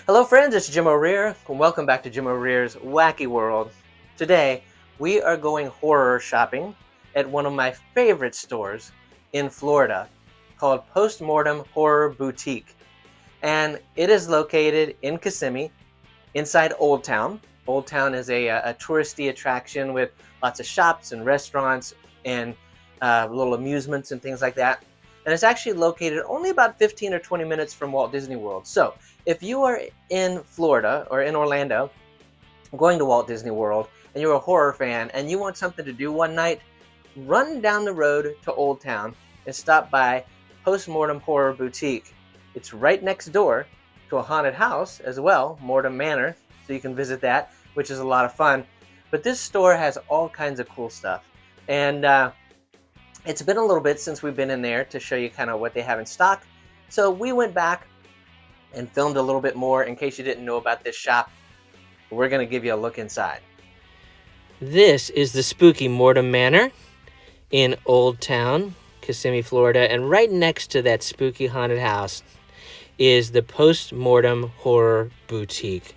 Hello friends, it's Jim O'Rear, and welcome back to Jim O'Rear's Wacky World. Today, we are going horror shopping at one of my favorite stores in Florida called Post Mortem Horror Boutique. And it is located in Kissimmee, inside Old Town. Old Town is a touristy attraction with lots of shops and restaurants and little amusements and things like that. And it's actually located only about 15 or 20 minutes from Walt Disney World. So if you are in Florida or in Orlando going to Walt Disney World and you're a horror fan and you want something to do one night, run down the road to Old Town and stop by Post Mortem Horror Boutique. It's right next door to a haunted house as well, Mortem Manor, so you can visit that, which is a lot of fun. But this store has all kinds of cool stuff. And it's been a little bit since we've been in there to show you kind of what they have in stock. So we went back and filmed a little bit more in case you didn't know about this shop. We're going to give you a look inside. This is the spooky Mortem Manor in Old Town, Kissimmee, Florida. And right next to that spooky haunted house is the Post Mortem Horror Boutique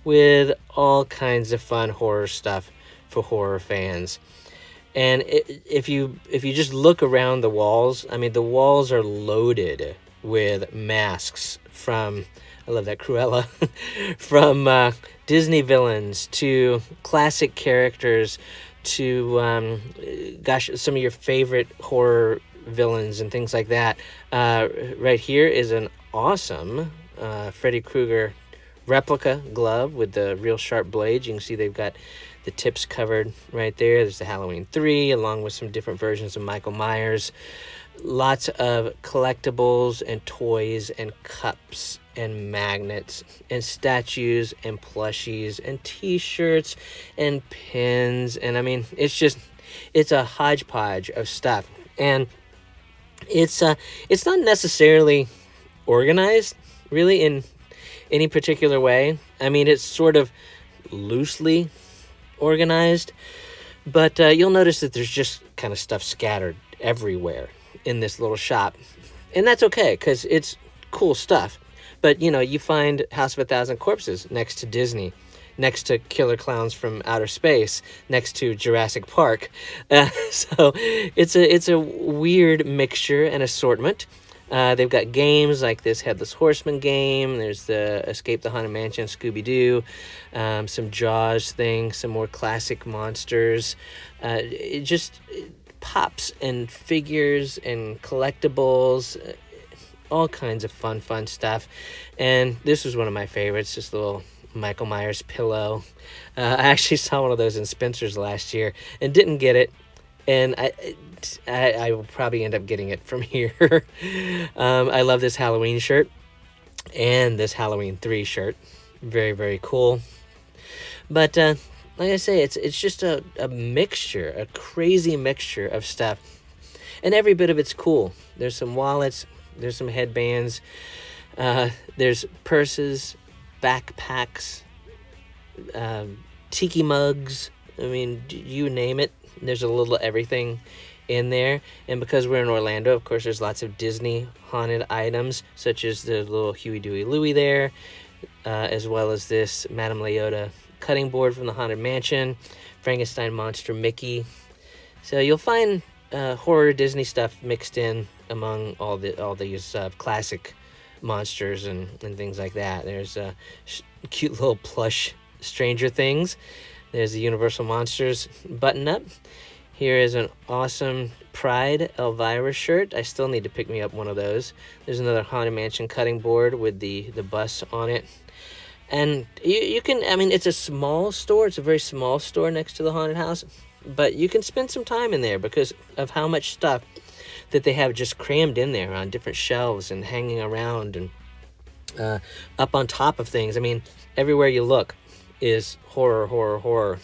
with all kinds of fun horror stuff for horror fans. And if you just look around the walls, I mean, the walls are loaded with masks from, I love that, Cruella, from Disney villains to classic characters to, some of your favorite horror villains and things like that. Right here is an awesome Freddy Krueger replica glove with the real sharp blades. You can see they've got the tips covered right there. There's the Halloween 3 along with some different versions of Michael Myers. Lots of collectibles and toys and cups and magnets and statues and plushies and t-shirts and pins. And I mean, it's a hodgepodge of stuff. And it's not necessarily organized really in any particular way. I mean, it's sort of loosely organized, but you'll notice that there's just kind of stuff scattered everywhere in this little shop, and that's okay because it's cool stuff. But you find House of a Thousand Corpses next to Disney, next to Killer Clowns from Outer Space, next to Jurassic Park. So it's a weird mixture and assortment. They've got games like this Headless Horseman game. There's the Escape the Haunted Mansion, Scooby-Doo, some Jaws things, some more classic monsters. Pops and figures and collectibles, all kinds of fun stuff. And this was one of my favorites, this little Michael Myers pillow. I actually saw one of those in Spencer's last year and didn't get it. And I will probably end up getting it from here. I love this Halloween shirt and this Halloween 3 shirt. Very, very cool. But like I say, it's just a mixture, a crazy mixture of stuff. And every bit of it's cool. There's some wallets. There's some headbands. There's purses, backpacks, tiki mugs. I mean, you name it. There's a little everything in there. And because we're in Orlando, of course, there's lots of Disney haunted items, such as the little Huey, Dewey, Louie there, as well as this Madame Leota cutting board from the Haunted Mansion, Frankenstein monster Mickey. So you'll find horror Disney stuff mixed in among all these classic monsters and things like that. There's cute little plush Stranger Things. There's the Universal Monsters button-up. Here is an awesome Pride Elvira shirt. I still need to pick me up one of those. There's another Haunted Mansion cutting board with the bus on it. And you can, I mean, it's a small store. It's a very small store next to the haunted house. But you can spend some time in there because of how much stuff that they have just crammed in there on different shelves and hanging around and up on top of things. I mean, everywhere you look is horror.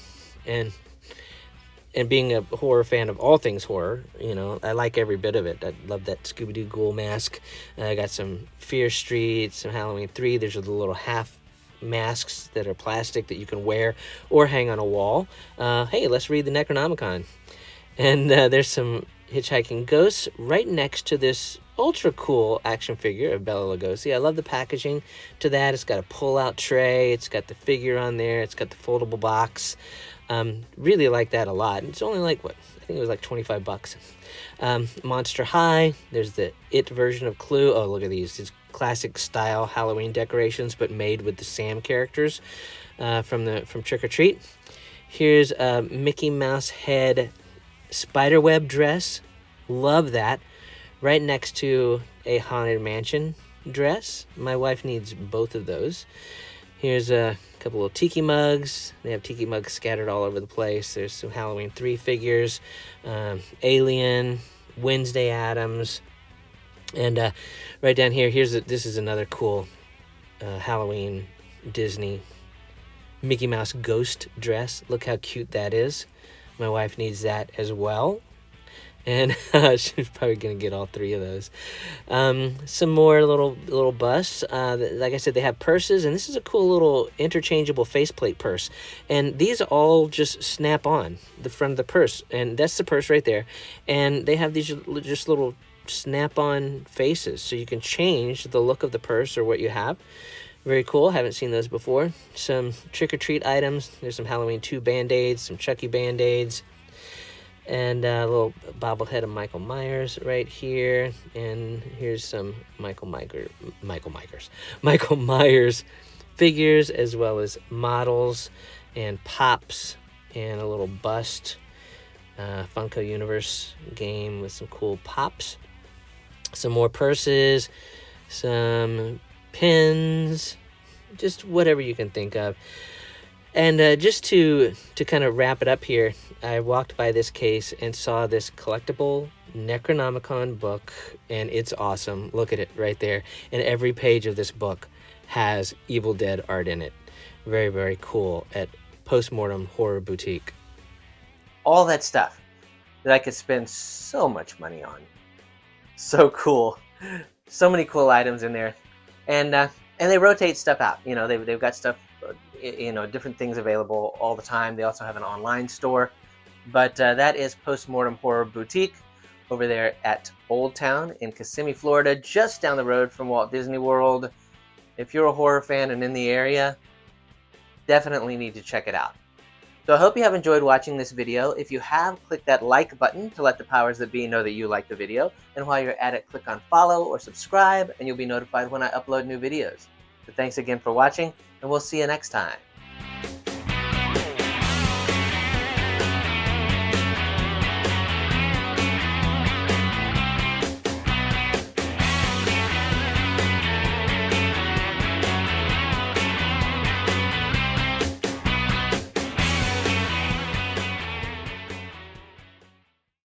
And being a horror fan of all things horror, I like every bit of it. I love that Scooby-Doo ghoul mask. I got some Fear Street, some Halloween 3. There's the little half masks that are plastic that you can wear or hang on a wall. Hey, let's read the Necronomicon. And there's some hitchhiking ghosts right next to this ultra cool action figure of Bela Lugosi. I love the packaging to that. It's got a pull-out tray. It's got the figure on there. It's got the foldable box. Really like that a lot. It's only like, what? I think it was like 25 bucks. Monster High. There's the It version of Clue. Oh, look at these classic style Halloween decorations, but made with the Sam characters from Trick or Treat. Here's a Mickey Mouse head spiderweb dress. Love that. Right next to a Haunted Mansion dress. My wife needs both of those. Here's a couple of tiki mugs. They have tiki mugs scattered all over the place. There's some Halloween 3 figures, Alien, Wednesday Addams, and right down here, this is another cool Halloween Disney Mickey Mouse ghost dress. Look how cute that is. My wife needs that as well. And she's probably going to get all 3 of those. Some more little busts. Like I said, they have purses, and this is a cool little interchangeable faceplate purse. And these all just snap on the front of the purse, and that's the purse right there. And they have these just little snap-on faces, so you can change the look of the purse or what you have. Very cool. Haven't seen those before. Some trick-or-treat items. There's some Halloween 2 Band-Aids, some Chucky Band-Aids. And a little bobblehead of Michael Myers right here. And here's some Michael Myers figures, as well as models and pops and a little bust. Funko Universe game with some cool pops. Some more purses, some pins, just whatever you can think of. And just to kind of wrap it up here, I walked by this case and saw this collectible Necronomicon book, and it's awesome. Look at it right there. And every page of this book has Evil Dead art in it. Very, very cool at Post Mortem Horror Boutique. All that stuff that I could spend so much money on. So cool. So many cool items in there. And they rotate stuff out. You know, they've got stuff, different things available all the time. They also have an online store. But that is Post Mortem Horror Boutique over there at Old Town in Kissimmee, Florida, just down the road from Walt Disney World. If you're a horror fan and in the area, definitely need to check it out. So I hope you have enjoyed watching this video. If you have, click that like button to let the powers that be know that you like the video. And while you're at it, click on follow or subscribe, and you'll be notified when I upload new videos. So thanks again for watching, and we'll see you next time.